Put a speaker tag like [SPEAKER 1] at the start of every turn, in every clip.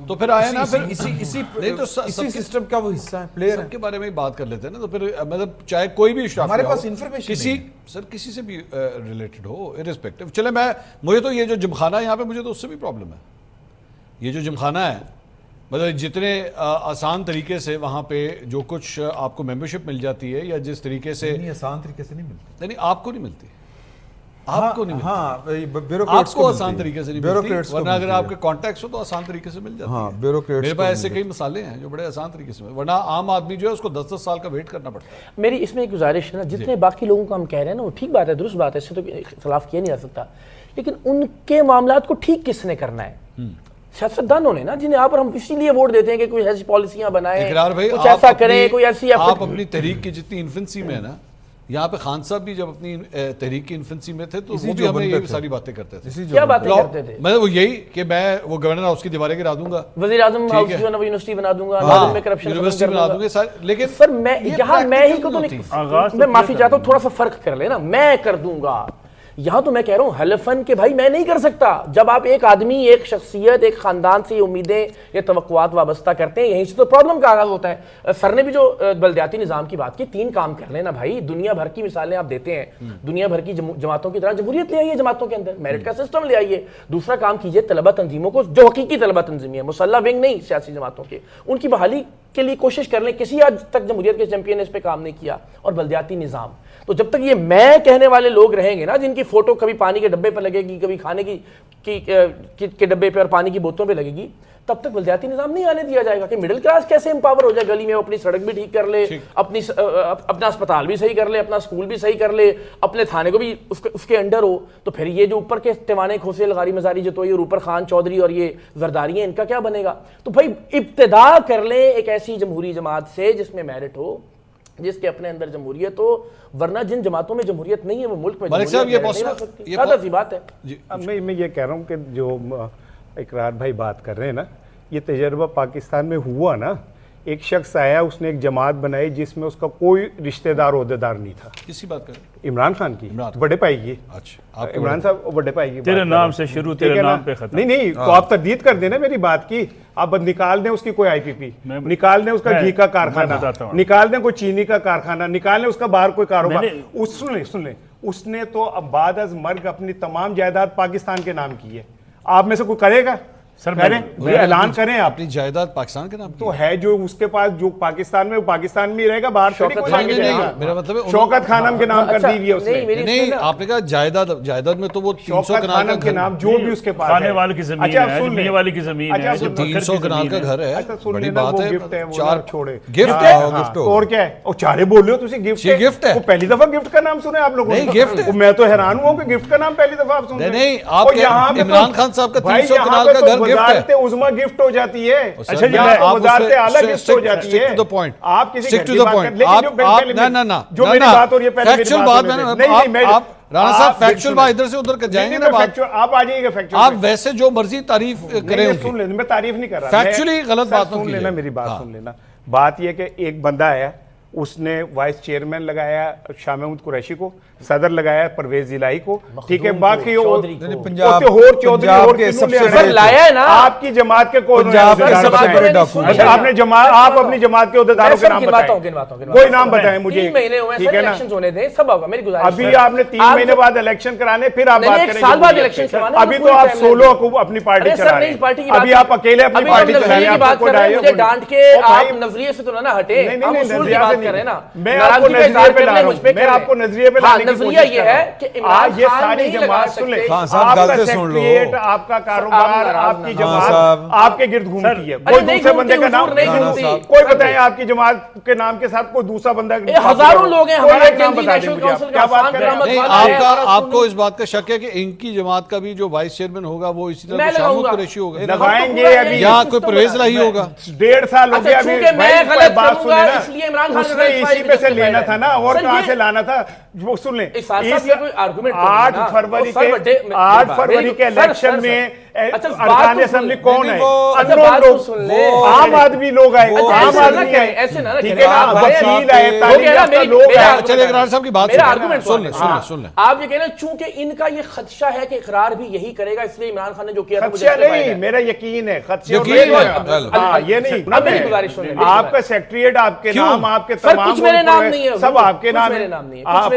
[SPEAKER 1] تو پھر آیا نا پھر
[SPEAKER 2] اسی سسٹم کا وہ حصہ ہے، پلیئر
[SPEAKER 1] سب کے بارے میں ہی بات کر لیتے ہیں نا. تو پھر مطلب چاہے کوئی بھی اشرافیہ
[SPEAKER 2] ہمارے پاس
[SPEAKER 1] ہو،
[SPEAKER 2] انفارمیشن
[SPEAKER 1] کسی سر کسی سے بھی ریلیٹڈ ہو ارسپیکٹو. چلے مجھے تو یہ جو جمخانہ ہے یہاں پہ مجھے تو اس سے بھی پرابلم ہے. یہ جو جمخانہ ہے مطلب جتنے آسان طریقے سے وہاں پہ جو کچھ آپ کو ممبرشپ مل جاتی ہے یا جس طریقے سے
[SPEAKER 2] آسان طریقے سے نہیں ملتی.
[SPEAKER 1] نہیں آپ کو نہیں ملتی، آپ کو نہیں ملتی.
[SPEAKER 2] ہاں
[SPEAKER 1] آپ کو آسان طریقے سے نہیں ملتی، ورنہ اگر آپ کے کانٹیکٹس ہو تو آسان طریقے سے مل جاتی ہے.
[SPEAKER 2] بیوروکریٹس
[SPEAKER 1] میرے پاس ایسے کئی مسالے ہیں جو بڑے آسان طریقے سے ورنہ عام آدمی جو ہے اس کو 10-10 سال کا ویٹ کرنا پڑتا ہے.
[SPEAKER 3] میری اس میں ایک گزارش ہے نا، جتنے باقی لوگوں کو ہم کہہ رہے ہیں نا وہ ٹھیک بات ہے، درست بات ہے، اس سے تو اختلاف کیا نہیں جا سکتا، لیکن ان کے معاملات کو ٹھیک کس نے کرنا ہے؟ سیاستدانوں نے نا، جنہیں آپ ہم اسی لیے ووٹ دیتے ہیں کہ کوئی ایسی پالیسیاں بنائیں، کچھ ایسا کریں، کوئی ایسی
[SPEAKER 1] آپ اپنی تحریک کی جتنی انفنسی میں ہے نا، یہاں پہ خان صاحب بھی جب اپنی تحریک کی انفنسی میں تھے تو وہ بھی ہمیں یہ ساری باتیں کرتے تھے.
[SPEAKER 3] کیا باتیں کرتے تھے؟
[SPEAKER 1] میں وہ یہی کہ میں وہ گورنر ہاؤس کی دیواریں گرا دوں گا،
[SPEAKER 3] وزیر اعظم ہاؤس جو ہے نا وہ یونیورسٹی بنا دوں گا، لازم میں کرپشن
[SPEAKER 1] یونیورسٹی بنا دوں گا. لیکن
[SPEAKER 3] سر میں یہاں میں ہی کو تو نہیں، میں معافی چاہتا ہوں، تھوڑا سا فرق کر لینا، میں کر دوں گا. یہاں تو میں کہہ رہا ہوں حلفن کہ بھائی میں نہیں کر سکتا. جب آپ ایک آدمی، ایک شخصیت، ایک خاندان سے امیدیں یا توقعات وابستہ کرتے ہیں، یہیں سے تو پرابلم کا آغاز ہوتا ہے. سر نے بھی جو بلدیاتی نظام کی بات کی، 3 کام کر لینا بھائی. دنیا بھر کی مثالیں آپ دیتے ہیں، دنیا بھر کی جماعتوں کی طرح جمہوریت لے آئیے، جماعتوں کے اندر میرٹ کا سسٹم لے آئیے. دوسرا کام کیجئے طلبہ تنظیموں کو، جو حقیقی طلبہ تنظیمیں ہیں، مسلح ونگ نہیں سیاسی جماعتوں کے، ان کی بحالی کے لیے کوشش کر لیں. کسی آج تک جمہوریت کے چیمپئن نے اس پہ کام نہیں کیا. اور بلدیاتی نظام، تو جب تک یہ میں کہنے والے لوگ رہیں گے نا، جن کی فوٹو کبھی پانی کے ڈبے پہ لگے گی، کبھی کھانے کے ڈبے پہ اور پانی کی بوتلوں پہ لگے گی، تب تک بلدیاتی نظام نہیں آنے دیا جائے گا. کہ مڈل کلاس کیسے امپاور ہو جائے، گلی میں اپنی سڑک بھی ٹھیک کر لے، اپنا اسپتال بھی صحیح کر لے، اپنا اسکول بھی صحیح کر لے، اپنے تھانے کو بھی اس کے انڈر ہو. تو پھر یہ جو اوپر کے تیوانے کھوسے لغاری مزاری جتوئی اور اوپر خان چودھری اور یہ زرداری ہیں، ان کا کیا بنے گا؟ تو بھائی ابتدا کر لیں ایک ایسی جمہوری جماعت سے جس میں میرٹ ہو، جس کے اپنے اندر جمہوریت ہو. ورنہ جن جماعتوں میں جمہوریت نہیں ہے وہ ملک میں سادہ سی بات ہے.
[SPEAKER 4] میں یہ کہہ رہا ہوں کہ جو اقرار بھائی بات کر رہے ہیں نا، یہ تجربہ پاکستان میں ہوا نا. ایک شخص آیا، اس نے ایک جماعت بنائی جس میں اس کا کوئی رشتہ دار عہدیدار نہیں تھا.
[SPEAKER 1] کسی بات کر
[SPEAKER 4] عمران خان کی، بڑے بھائی کی.
[SPEAKER 1] اچھا
[SPEAKER 4] عمران صاحب بڑے بھائی کی،
[SPEAKER 5] تیرے نام سے شروع، تیرے نام پہ ختم.
[SPEAKER 4] نہیں تو آپ تردید کر دیں نا میری بات کی. آپ نکال دیں اس کی کوئی IPP، نکال دیں اس کا گھی کا کارخانہ، نکال دیں کوئی چینی کا کارخانہ، نکال دیں اس کا باہر کوئی کاروبار. سن لیں اس نے تو اب بعد از مرگ اپنی تمام جائیداد پاکستان کے نام کی ہے. آپ میں سے کوئی کرے گا؟
[SPEAKER 5] سر
[SPEAKER 4] اعلان کریں آپ.
[SPEAKER 1] اپنی جائیداد پاکستان کے نام
[SPEAKER 4] تو ہے جو اس کے پاس، جو پاکستان میں، وہ پاکستان میں ہی رہے گا، باہر
[SPEAKER 1] میرا مطلب
[SPEAKER 4] شوکت خانم کے نام کر دی ہوئی ہے اس نے.
[SPEAKER 1] نہیں آپ نے کہا جائیداد میں تو وہ 300
[SPEAKER 4] کنال کے نام جو بھی اس کے پاس
[SPEAKER 5] کھانے والے کی زمین ہے، میاں والی کی زمین ہے،
[SPEAKER 1] 300 کنال کا گھر ہے. بڑی بات ہے.
[SPEAKER 4] چار چھوڑے
[SPEAKER 1] گفٹ ہے.
[SPEAKER 4] اور کیا ہے؟ اور چارے بول رہے ہو تسی گفٹ ہے. وہ پہلی دفعہ گفٹ کا نام سنے آپ لوگوں نے؟
[SPEAKER 1] نہیں گفٹ ہے.
[SPEAKER 4] میں تو حیران ہوں کہ گفٹ کا نام پہلی دفعہ آپ سن رہے ہیں.
[SPEAKER 1] نہیں آپ عمران خان صاحب کا 300 کنال کا گھر گفٹ ہے.
[SPEAKER 4] گفٹ ہو جاتی ہے.
[SPEAKER 1] اچھا جی،
[SPEAKER 4] وزارت اعلیٰ گفٹ ہو جاتی ہے. آپ کسی گھر کی بات کریں، لیکن جو میری بات ہو رہی ہے پہلے میری بات نہیں،
[SPEAKER 1] رانا صاحب فیکچول بات ادھر سے ادھر جائیں گے نا.
[SPEAKER 4] آپ آ جائیے گا فیکچول.
[SPEAKER 1] آپ ویسے جو مرضی تعریف کریں،
[SPEAKER 4] سن لینا، میں تعریف نہیں کر رہا،
[SPEAKER 1] فیکچولی غلط بات
[SPEAKER 4] سن لینا، میری بات سن لینا. بات یہ کہ ایک بندہ ہے، اس نے وائس چیئرمین لگایا شاہ محمود قریشی کو، صدر لگایا پرویز الہی کو، ٹھیک ہے. باقی
[SPEAKER 2] پنجاب
[SPEAKER 4] لایا ہے نا آپ کی جماعت کے آپ نے جماعت، آپ اپنی جماعت کے عہدیداروں کے نام بتائیں، کوئی نام بتائیں مجھے، ٹھیک ہے نا. ابھی آپ نے 3 مہینے بعد الیکشن کرانے، پھر آپ بات کریں. ابھی تو آپ سولو اپنی پارٹی چلا رہے ہیں، ابھی آپ اکیلے اپنی پارٹی چلا رہے ہیں.
[SPEAKER 3] ڈانٹ کے آپ نظریے سے تو نہ ہٹے،
[SPEAKER 4] میں آپ کو نظریے پہ لا رہا ہوں، میں آپ کو نظریے پہ لانے کی
[SPEAKER 3] نظریہ یہ ہے کہ
[SPEAKER 4] یہ ساری جماعت سن لیں، آپ کا سیکریٹ، آپ کا کاروبار، آپ کی جماعت آپ کے گرد گھومتی ہے. کوئی دوسرے بندے کا نام کوئی بتائیں، آپ کی جماعت کے نام کے ساتھ کوئی دوسرا بندہ،
[SPEAKER 3] ہزاروں لوگ ہیں ہمارے
[SPEAKER 4] نام بتا دیں مجھے. کیا بات کر رہے ہیں
[SPEAKER 1] آپ کو اس بات کا شک ہے کہ ان کی جماعت کا بھی جو وائس چیئرمین ہوگا وہ اسی طرح شاہ محمود قریشی ہوگا؟
[SPEAKER 4] لگائیں گے ابھی،
[SPEAKER 1] یا کوئی پرویز الہی ہوگا.
[SPEAKER 4] 1.5 سال ہو گیا ابھی. بات سنیں نا، اس نے اسی پہ سے لینا تھا نا، اور کہاں سے لانا تھا. وہ سن لیں
[SPEAKER 3] 8
[SPEAKER 4] فروری کے الیکشن میں ارکان اسمبلی کون ہے؟ عام آدمی لوگ آئے، عام آدمی آئے، ٹھیک ہے نا، وکیل آئے، تعلیم یافتہ لوگ آئے۔
[SPEAKER 1] چلے اقرار صاحب کی بات سن لیں۔
[SPEAKER 3] آپ یہ کہنا چونکہ ان کا یہ خدشہ ہے کہ اقرار بھی یہی کرے گا، اس لیے عمران خان نے جو کیا
[SPEAKER 4] خدشہ نہیں، میرا یقین ہے، خدشہ یہ نہیں۔ آپ کا سیکریٹریٹ آپ کے نام، آپ کے تمام سب آپ کے نام ہے، آپ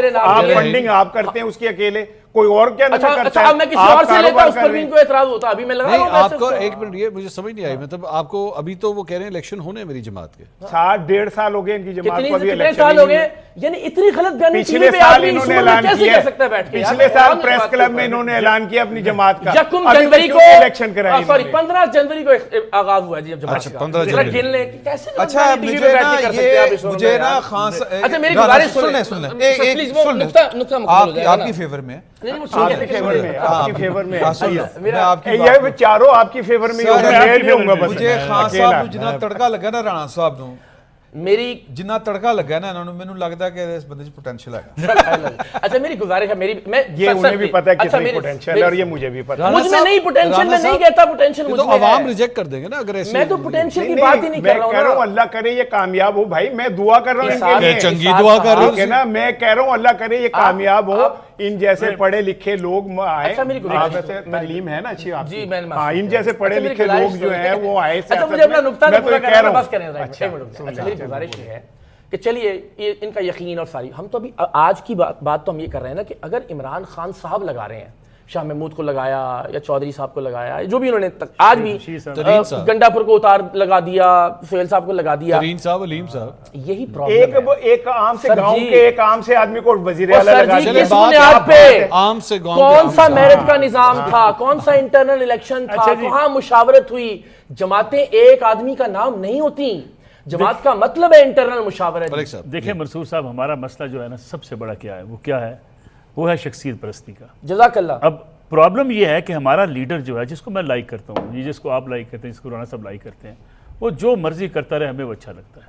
[SPEAKER 4] فنڈنگ آپ کرتے ہیں اس کی اکیلے، کوئی اور کیا نہیں کرتا ہے؟
[SPEAKER 3] اب میں کسی اور سے لیتا اس پر بھی ان کو اعتراض ہوتا، ابھی میں لگا رہا
[SPEAKER 1] آپ کو ایک منٹ یہ مجھے سمجھ نہیں آئی، مطلب آپ کو ابھی تو وہ کہہ رہے ہیں الیکشن ہونے ہیں میری جماعت کے
[SPEAKER 4] 1.5 سال ہو گئے ان کی جماعت کو، ابھی
[SPEAKER 3] کتنے سال ہو گئے؟ یعنی اتنی غلط بیانی
[SPEAKER 4] پچھلے سال انہوں نے اعلان کیا، پچھلے سال پریس کلب میں انہوں نے اعلان کیا اپنی جماعت کا،
[SPEAKER 3] 1 جنوری کو
[SPEAKER 4] الیکشن کرائی،
[SPEAKER 3] سوری 15 جنوری کو آغاز ہوا ہے جب جماعت کا۔
[SPEAKER 1] 15 جنوری۔
[SPEAKER 2] اچھا مجھے نا خان
[SPEAKER 3] اچھا میری گزارش
[SPEAKER 2] سن لیں، آپ کی فیور میں
[SPEAKER 4] یہ چاروں آپ کی فیور میں
[SPEAKER 2] مجھے خان صاحب جنہ تڑکا لگا نا رانا صاحب نو
[SPEAKER 3] میری
[SPEAKER 2] جنہ تڑکا لگا نا انہوں نے مینوں لگدا کہ اس بندے وچ پوٹینشیل ہے۔
[SPEAKER 3] اچھا میری گزارش ہے، میں
[SPEAKER 4] یہ انہیں بھی پتہ ہے کتنی پوٹینشیل ہے اور یہ مجھے بھی پتہ ہے،
[SPEAKER 3] مجھ میں نہیں پوٹینشیل، میں نہیں کہتا پوٹینشیل مجھ میں ہے،
[SPEAKER 1] تو عوام ریجیکٹ کر دیں گے نا اگر ایسے۔
[SPEAKER 3] میں تو پوٹینشیل کی بات ہی نہیں کر رہا ہوں،
[SPEAKER 4] میں کہہ رہا ہوں اللہ کرے یہ کامیاب ہو، بھائی میں دعا کر رہا ہوں ان کے لیے،
[SPEAKER 1] چنگی دعا کر رہے
[SPEAKER 4] ہیں نا، میں کہہ رہا ہوں اللہ کرے یہ کامیاب ہو، ان جیسے پڑھے لکھے لوگ آئے، تعلیم ہے نا اچھی آپ کی، ان جیسے پڑھے لکھے لوگ جو ہیں وہ آئے سیاست میں۔
[SPEAKER 3] اچھا مجھے اپنا نقطہ پورا کرنا ہے، بس کریں ذرا ایک منٹ۔ اچھا میری گزارش یہ ہے کہ چلیے ان کا یقین اور ساری، ہم تو ابھی آج کی بات تو ہم یہ کر رہے ہیں نا کہ اگر عمران خان صاحب لگا رہے ہیں، شاہ محمود کو لگایا یا چودھری صاحب کو لگایا، جو بھی انہوں نے آج بھی گنڈاپور کو اتار لگا دیا، سہیل صاحب کو لگا دیا،
[SPEAKER 1] ترین صاحب، علیم صاحب،
[SPEAKER 3] یہی پرابلم ہے۔
[SPEAKER 4] ایک عام سے گاؤں کے ایک عام سے آدمی کو وزیر اعلیٰ لگا دیا،
[SPEAKER 3] کس بنیاد پہ؟
[SPEAKER 1] عام سے گاؤں
[SPEAKER 3] کون سا میرٹ کا نظام تھا، کون سا انٹرنل الیکشن تھا، کہاں مشاورت ہوئی؟ جماعتیں ایک آدمی کا نام نہیں ہوتی، جماعت کا مطلب ہے انٹرنل مشاورت۔
[SPEAKER 5] دیکھیں منصور صاحب، ہمارا مسئلہ جو ہے نا سب سے بڑا کیا ہے، وہ کیا ہے؟ وہ ہے شخصیت پرستی کا۔
[SPEAKER 3] جزاک اللہ۔
[SPEAKER 5] اب پرابلم یہ ہے کہ ہمارا لیڈر جو ہے، جس کو میں لائک کرتا ہوں، یہ جس کو آپ لائک کرتے ہیں، جس کو رانا صاحب لائک کرتے ہیں، وہ جو مرضی کرتا رہے ہمیں وہ اچھا لگتا ہے،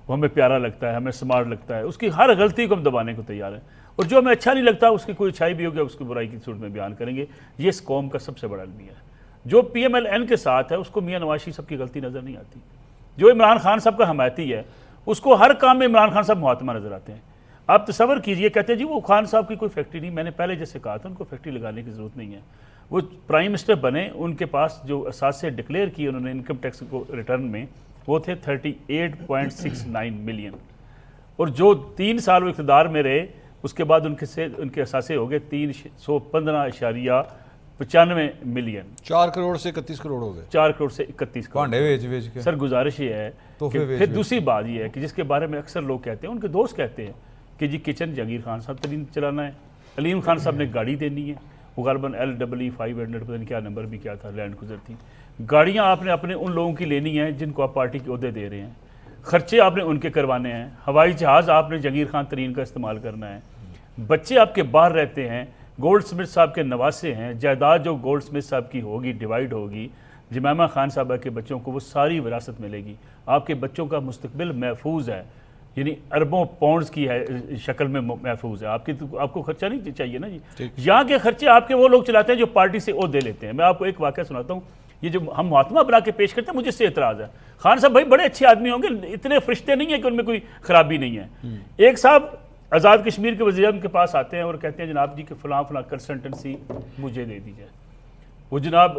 [SPEAKER 5] وہ ہمیں پیارا لگتا ہے، ہمیں سمارٹ لگتا ہے، اس کی ہر غلطی کو ہم دبانے کو تیار ہیں، اور جو ہمیں اچھا نہیں لگتا اس کی کوئی اچھائی بھی ہوگی اس کی برائی کی صورت میں بیان کریں گے۔ یہ اس قوم کا سب سے بڑا المیہ ہے۔ جو پی ایم ایل این کے ساتھ ہے اس کو میاں نواز شریف صاحب کی غلطی نظر نہیں آتی، جو عمران خان صاحب کا حمایتی ہے اس کو ہر کام میں عمران خان صاحب محتمہ نظر آتے ہیں۔ آپ تصور کیجئے، کہتے ہیں جی وہ خان صاحب کی کوئی فیکٹری نہیں، میں نے پہلے جیسے کہا تھا ان کو فیکٹری لگانے کی ضرورت نہیں ہے، وہ پرائم منسٹر بنے، ان کے پاس جو اثاثے ڈکلیئر کیے انہوں نے انکم ٹیکس کو ریٹرن میں، وہ تھے 38.69 ملین، اور جو 3 سال وہ اقتدار میں رہے اس کے بعد ان کے اثاثے ہو گئے 315.95 ملین،
[SPEAKER 1] 4 کروڑ سے 31 کروڑ ہو گئے،
[SPEAKER 5] 4 کروڑ سے 31 کروڑ۔
[SPEAKER 2] کے
[SPEAKER 5] سر گزارش یہ ہے کہ پھر دوسری بات یہ ہے کہ جس کے بارے میں اکثر لوگ کہتے ہیں، ان کے دوست کہتے ہیں کہ جی کچن جہانگیر خان صاحب ترین چلانا ہے، علیم خان صاحب نے گاڑی دینی ہے، وہ غالباً LEE 500 پتہ نہیں کیا نمبر بھی کیا تھا، لینڈ کروزر تھی، گاڑیاں آپ نے اپنے ان لوگوں کی لینی ہیں جن کو آپ پارٹی کے عہدے دے رہے ہیں، خرچے آپ نے ان کے کروانے ہیں، ہوائی جہاز آپ نے جہانگیر خان ترین کا استعمال کرنا ہے، بچے آپ کے باہر رہتے ہیں، گولڈ سمتھ صاحب کے نواسے ہیں، جائیداد جو گولڈ سمتھ صاحب کی ہوگی ڈیوائیڈ ہوگی، جمائمہ خان صاحبہ کے بچوں کو وہ ساری وراثت ملے گی، آپ کے بچوں کا مستقبل محفوظ ہے، یعنی اربوں پاؤنڈز کی ہے شکل میں محفوظ ہے، آپ کو خرچہ نہیں چاہیے نا جی، یہاں کے خرچے آپ کے وہ لوگ چلاتے ہیں جو پارٹی سے عہدے لیتے ہیں۔ میں آپ کو ایک واقعہ سناتا ہوں، یہ جو ہم محتمہ بنا کے پیش کرتے ہیں مجھے اس سے اعتراض ہے، خان صاحب بھائی بڑے اچھے آدمی ہوں گے، اتنے فرشتے نہیں ہیں کہ ان میں کوئی خرابی نہیں ہے۔ ایک صاحب آزاد کشمیر کے وزیر اعظم کے پاس آتے ہیں اور کہتے ہیں جناب جی کہ فلاں کنسلٹنسی مجھے دے دی جائے، وہ جناب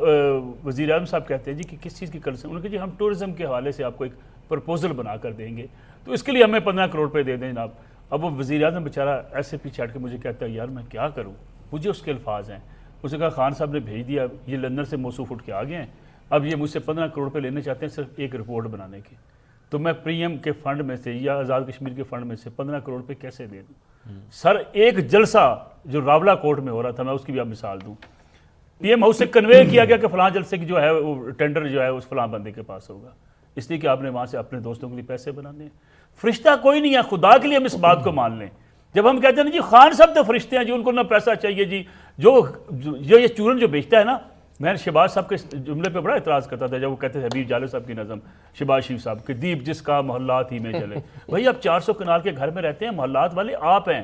[SPEAKER 5] وزیر اعظم صاحب کہتے ہیں جی کہ کس چیز کی کنسلٹنسی؟ انہوں نے کہا جی ہم ٹورزم کے حوالے سے آپ کو ایک پرپوزل بنا کر دیں گے، تو اس کے لیے ہمیں 15 کروڑ روپے دے دیں جناب۔ اب وہ وزیر اعظم بیچارہ ایسے پیچھے ہٹ کے مجھے کہتا ہے یار میں کیا کروں، مجھے اس کے الفاظ ہیں، اس نے کہا خان صاحب نے بھیج دیا، یہ لندن سے موصوف اٹھ کے آ گئے ہیں، اب یہ مجھ سے 15 کروڑ روپے لینے چاہتے ہیں صرف ایک رپورٹ بنانے کی، تو میں پریم کے فنڈ میں سے یا آزاد کشمیر کے فنڈ میں سے 15 کروڑ روپے کیسے دے دوں؟ سر ایک جلسہ جو راولہ کورٹ میں ہو رہا تھا، میں اس کی بھی آپ مثال دوں، پی ایم ہاؤس سے کنوے کیا گیا کہ فلاں جلسے کی جو ہے وہ ٹینڈر جو ہے اس فلاں بندے کے پاس ہوگا، اس لیے کہ آپ نے وہاں سے اپنے دوستوں کے لیے پیسے بنانے ہیں۔ فرشتہ کوئی نہیں ہے، خدا کے لیے ہم اس بات کو مان لیں۔ جب ہم کہتے ہیں جی خان صاحب تو فرشتے ہیں جی، ان کو نہ پیسہ چاہیے جی، جو یہ چورن جو بیچتا ہے نا، میں شہباز صاحب کے جملے پہ بڑا اعتراض کرتا تھا جب وہ کہتے تھے حبیب جالے صاحب کی نظم شہباز شریف صاحب کہ دیپ جس کا محلات ہی میں جلے. بھائی آپ 400 کنال کے گھر میں رہتے ہیں, محلات والے آپ ہیں,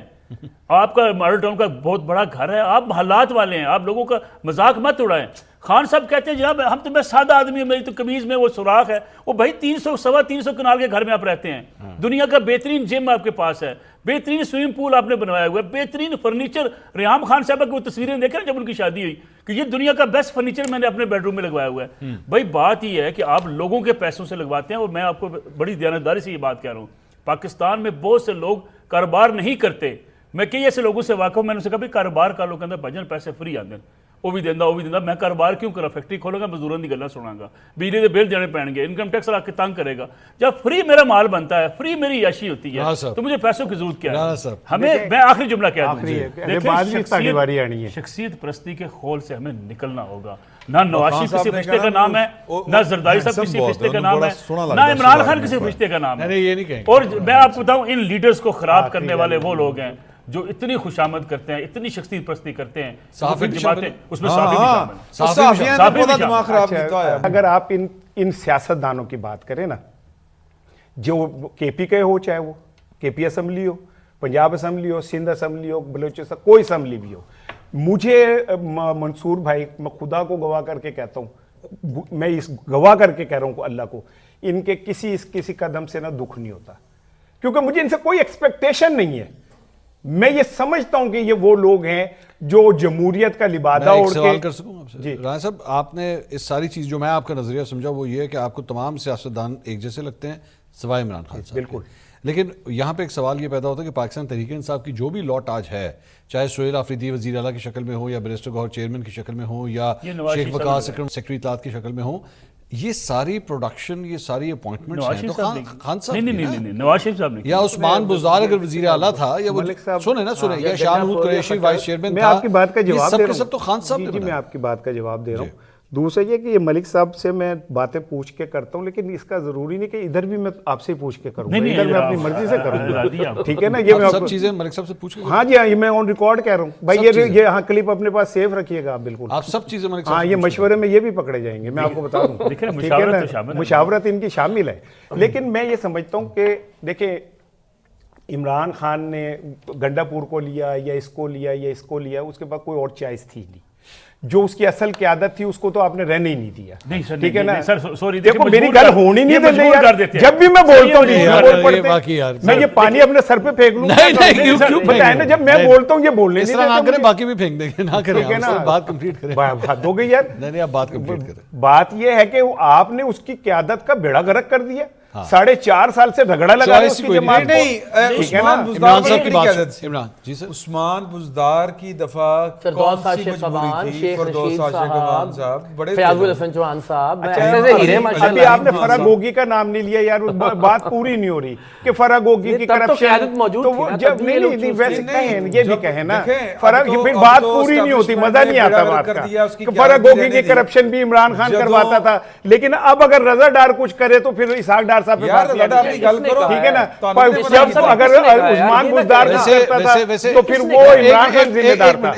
[SPEAKER 5] آپ کا ماڈل ٹاؤن کا بہت بڑا گھر ہے, آپ محلات والے ہیں, آپ لوگوں کا مذاق مت اڑائیں. خان صاحب کہتے ہیں جناب ہم تو میں سادہ آدمی ہوں, میری تو قمیض میں وہ سوراخ ہے. وہ بھائی 300 کنال کے گھر میں آپ رہتے ہیں, دنیا کا بہترین جم آپ کے پاس ہے, بہترین سوئمنگ پول آپ نے بنوایا ہوا ہے, بہترین فرنیچر. ریحام خان صاحب کی وہ تصویریں دیکھیں جب ان کی شادی ہوئی کہ یہ دنیا کا بیسٹ فرنیچر میں نے اپنے بیڈ روم میں لگوایا ہوا ہے. بھائی بات یہ ہے کہ آپ لوگوں کے پیسوں سے لگواتے ہیں, اور میں آپ کو بڑی دیانتداری سے یہ بات کہہ رہا ہوں, پاکستان میں بہت سے لوگ کاروبار نہیں کرتے. میں کئی ایسے لوگوں سے واقف ہوں, میں نے سے کہا بھائی کاروبار کر لو, کہتے ہیں بھجن پیسے فری آتے ہیں, وہ بھی دینا. میں کاروبار کیوں کرا, فیکٹری کھولوں گا, مزدوروں کی گلاں سناں گا, بجلی کے بل دینے پڑیں گے, انکم ٹیکس لا کے تنگ کرے گا. جب فری میرا مال بنتا ہے, فری میری عیاشی ہوتی ہے, تو مجھے پیسوں کی ضرورت کیا ہے؟ ہمیں میں آخری جملہ کہہ دوں, شخصیت پرستی کے خول سے ہمیں نکلنا ہوگا. نہ نواز شریف کسی فرشتے کا نام ہے, نہ زرداری صاحب کسی فرشتے کا نام ہے, نہ عمران خان کسی فرشتے کا نام ہے. اور میں آپ کو بتاؤں ان لیڈرز کو خراب کرنے والے وہ لوگ ہیں جو اتنی خوشامد کرتے ہیں, اتنی شخصیت پرستی کرتے ہیں, جماعتیں اس میں صحافی بھی شامل.
[SPEAKER 4] اگر آپ ان سیاستدانوں کی بات کریں نا, جو کے پی کے ہو, چاہے وہ کے پی اسمبلی ہو, پنجاب اسمبلی ہو, سندھ اسمبلی ہو, بلوچستان کوئی اسمبلی بھی ہو, مجھے منصور بھائی, میں خدا کو گواہ کر کے کہتا ہوں, میں اس گواہ کر کے کہہ رہا ہوں اللہ کو, ان کے کسی قدم سے نہ دکھ نہیں ہوتا, کیونکہ مجھے ان سے کوئی ایکسپیکٹیشن نہیں ہے. میں یہ سمجھتا ہوں کہ یہ وہ لوگ ہیں جو جمہوریت کا لبادہ
[SPEAKER 1] اوڑھ کے. سوال کر سکوں آپ سے رانا صاحب, آپ نے اس ساری چیز جو میں آپ کا نظریہ سمجھا وہ یہ ہے کہ آپ کو تمام سیاستدان ایک جیسے لگتے ہیں سوائے عمران خان صاحب. بالکل. لیکن یہاں پہ ایک سوال یہ پیدا ہوتا ہے کہ پاکستان تحریک انصاف کی جو بھی لوٹ آج ہے, چاہے سہیل آفریدی وزیر اعلیٰ کی شکل میں ہو, یا بیرسٹر گوہر چیئرمین کی شکل میں ہو, یا شیخ وقاص اکرم سیکرٹری اطلاعات کی شکل میں ہو, یہ ساری پروڈکشن, یہ ساری اپوائنٹمنٹس ہیں تو خان صاحب
[SPEAKER 5] نہیں نواز شریف صاحب نے,
[SPEAKER 1] یا عثمان بزدار اگر وزیر اعلیٰ تھا, یا وہ سنیں یا شاہ محمود قریشی وائس چیئرمین تھا,
[SPEAKER 4] میں آپ کی بات کا جواب دے رہا ہوں.
[SPEAKER 1] سب تو خان صاحب نے.
[SPEAKER 4] میں آپ کی بات کا جواب دے رہا ہوں. دوسرا یہ کہ یہ ملک صاحب سے میں باتیں پوچھ کے کرتا ہوں, لیکن اس کا ضروری نہیں کہ ادھر بھی میں آپ سے پوچھ کے کروں گا, ادھر میں اپنی مرضی سے کروں گا, ٹھیک ہے نا. یہ میں
[SPEAKER 1] سب چیزیں ملک صاحب سے پوچھ کے,
[SPEAKER 4] ہاں جی, ہاں یہ میں آن ریکارڈ کہہ رہا ہوں بھائی, یہ ہاں کلپ اپنے پاس سیو رکھیے گا آپ, بالکل
[SPEAKER 1] آپ سب چیزیں ملک صاحب.
[SPEAKER 4] ہاں یہ مشورے میں یہ بھی پکڑے جائیں گے, میں آپ کو بتا دوں, ٹھیک ہے نا, مشاورت ان کی شامل ہے. لیکن میں یہ سمجھتا ہوں کہ دیکھیں, عمران خان نے گنڈا پور کو لیا, یا اس کو لیا, یا اس کو لیا, اس کے بعد کوئی اور چوائس تھی نہیں. جو اس کی اصل قیادت تھی اس کو تو آپ نے رہنے ہی نہیں دیا, ٹھیک ہے نا. دیکھو میری گل ہونی نہیں دیتے, جب بھی میں بولتا ہوں میں یہ پانی اپنے سر پہ پھینک لوں, بتائیں نا, جب میں بولتا ہوں یہ بولنے
[SPEAKER 1] اس طرح نہ کریں, باقی بھی پھینک دیں گے, نہ کریں, بات کمپلیٹ کریں.
[SPEAKER 4] حد ہو گئی یار.
[SPEAKER 1] نہیں آپ بات کمپلیٹ کریں.
[SPEAKER 4] بات یہ ہے کہ آپ نے اس کی قیادت کا بیڑا غرق کر دیا, 4.5 سال سے جھگڑا لگا رہے اس کی جماعت کو.
[SPEAKER 2] عثمان بزدار کی دفعہ
[SPEAKER 3] فردوس عاشق قبان, شیخ رشید صاحب, فیاض الحسن چوہان صاحب,
[SPEAKER 4] ابھی آپ نے فرح گوگی کا نام نہیں لیا یار, بات پوری نہیں ہو رہی کہ فرح گوگی کی کرپشن, تو وہ جب نہیں ویسے کہیں, یہ بھی کہیں نا, پھر بات پوری نہیں ہوتی, مزہ نہیں آتا بات کا. فرح گوگی کی کرپشن بھی عمران خان کرواتا تھا, لیکن اب اگر رضا ڈار کچھ کرے تو پھر اسحاق ڈار صاحب پہ بات ٹھیک ہے نا. جب اگر عثمان بزدار کرتا تھا تو پھر وہ عمران خان ذمہ دار تھا.